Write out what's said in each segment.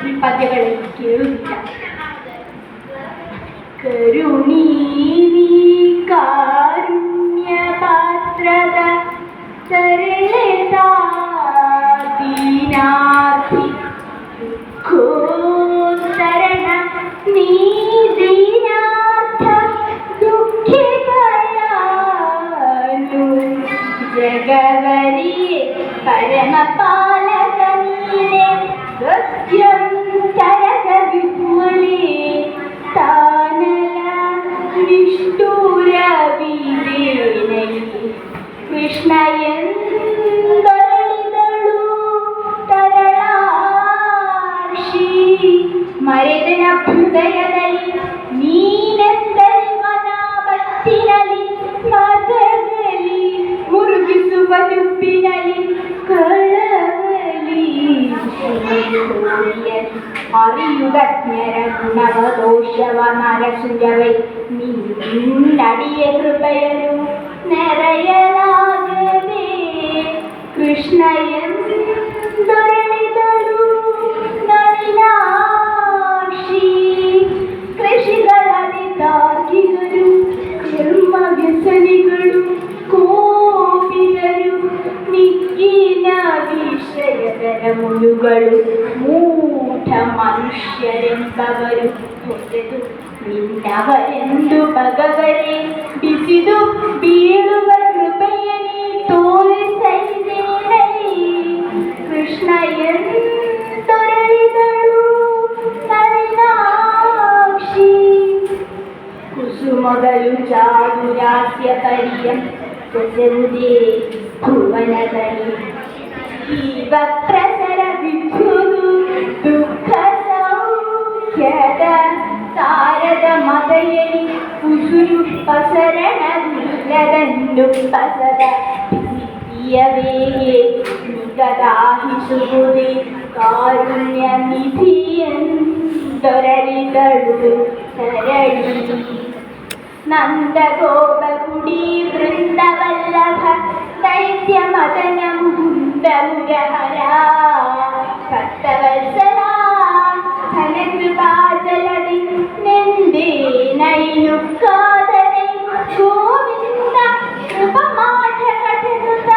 ಈ ಪದ್ಯಗಳಲ್ಲಿ ಕೇಳುವುದಿಲ್ಲ. ಕರುಣೀನಿ ಕಾರುಣ್ಯ ಪಾತ್ರದ ಸರಳೆದ ದೀನಾರ್ಥಿ ಕೋಸರಣ ನೀ ದೀನಾರ್ಥ ದುಃಖಿತಯಾನು ಜಗವರಿ ಪರಮ ಪಾಲಕ ನೀನೆ ಸತ್ಯಂ ಚರಕ ವಿಪುಲೆ ತಾನಲ ನಿಷ್ಠೂರ ವೀರೇನೈ ಕೃಷ್ಣ ಎಂದೊರಳಿದಳು ತರಳಾರ್ಷಿ ಮರೆದನ ಹೃದಯದಲ್ಲಿ ನೀನೆಂದರಿವನ ಬತ್ತಿನಲ್ಲಿ ಮದದಲ್ಲಿ ಮುರುಗಿಸುವ ತುಪ್ಪಿನಲ್ಲಿ ಕಳವಲಿ ಅರಿಯುಗಜ್ಞರ ಗುಣವ ದೋಷವ ನರಸುಜವೈ ನೀನಡಿಯ ಕೃಪೆಯನು ನೆರೆಯಲಾಗದೆ ಕೃಷ್ಣ ಎಂದೊರಳಿದಳು ನಳಿನಾಕ್ಷಿ ಕೃಷಿಗಳಲ್ಲಿ ತಾಗಿದರು ಕರ್ಮ ವ್ಯಸನಿಗಳು ಕೋಪಿದರು ನಿಗ್ಗಿನ ವಿಷಯದರ ಮುಳುಗಳು ಮೂಢ ಮನುಷ್ಯರೆಂಬವರು ಹೊಸೆದು ನಿನ್ನವರೆಂದು ಭಗವರೇ ಬಿಸಿದು ಬೀಳುವ ಕೃಪೆಯನೇ ತೋರಿಸೈದೇನೈ ಕೃಷ್ಣ ಎಂದೊರಳಿದಳು ನಳಿನಾಕ್ಷಿ ಕುಸುಮಗಳು ಚಾದುರಾಸ್ಯ ಪರಿಯಂ ಬೆಸೆವುದೇ ಭುವನದಲ್ಲಿ ಜೀವ ಪ್ರಸರ ವಿದ್ಯುದು ದುಃಖ ಸೌಖ್ಯದ ಸಾರದ ಮದಯಲಿ ಉಸುರು ಪಸರಣವಿಲ್ಲದಂದು ಪಸದ ಸ್ಥಿತಿಯವೇಗೆ ನಿಗದಾಹಿಸುವುದೇ ಕಾರುಣ್ಯ ನಿಧಿಯಂದೊರಳಿದಳು ಸರಳಿ ನಂದಗೋಪಗುಡಿ ವೃಂದವಲ್ಲಭ ದೈತ್ಯ ಮದನ ಮುಕುಂದ ಮುರಹರ ಭಕ್ತವತ್ಸಲ ಧನಕೃಪಾಜಲದಿ ನೆಂದೇ ನೈನು ಕಾದನೆ ಗೋವಿಂದ ಕೃಪಮಾಠ ಕಟನುತ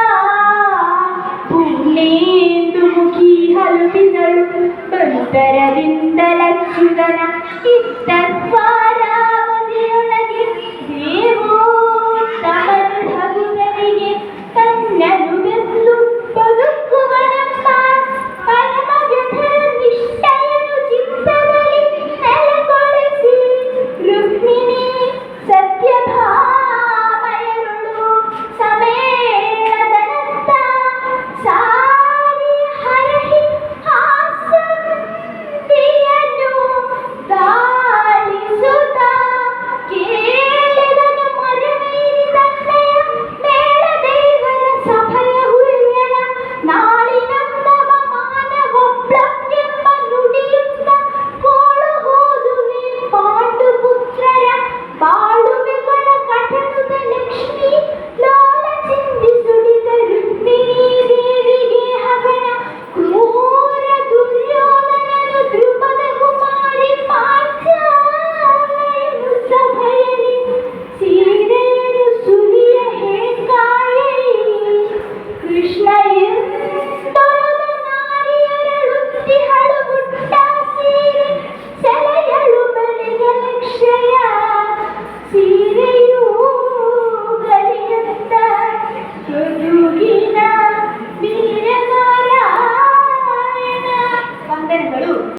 ಪುಣ್ಯೇಂದು ಮುಖಿ ಹಲುಬಿದಳು ಬಂತರದಿಂದಲಚ್ಯುತನ ಇತ್ತ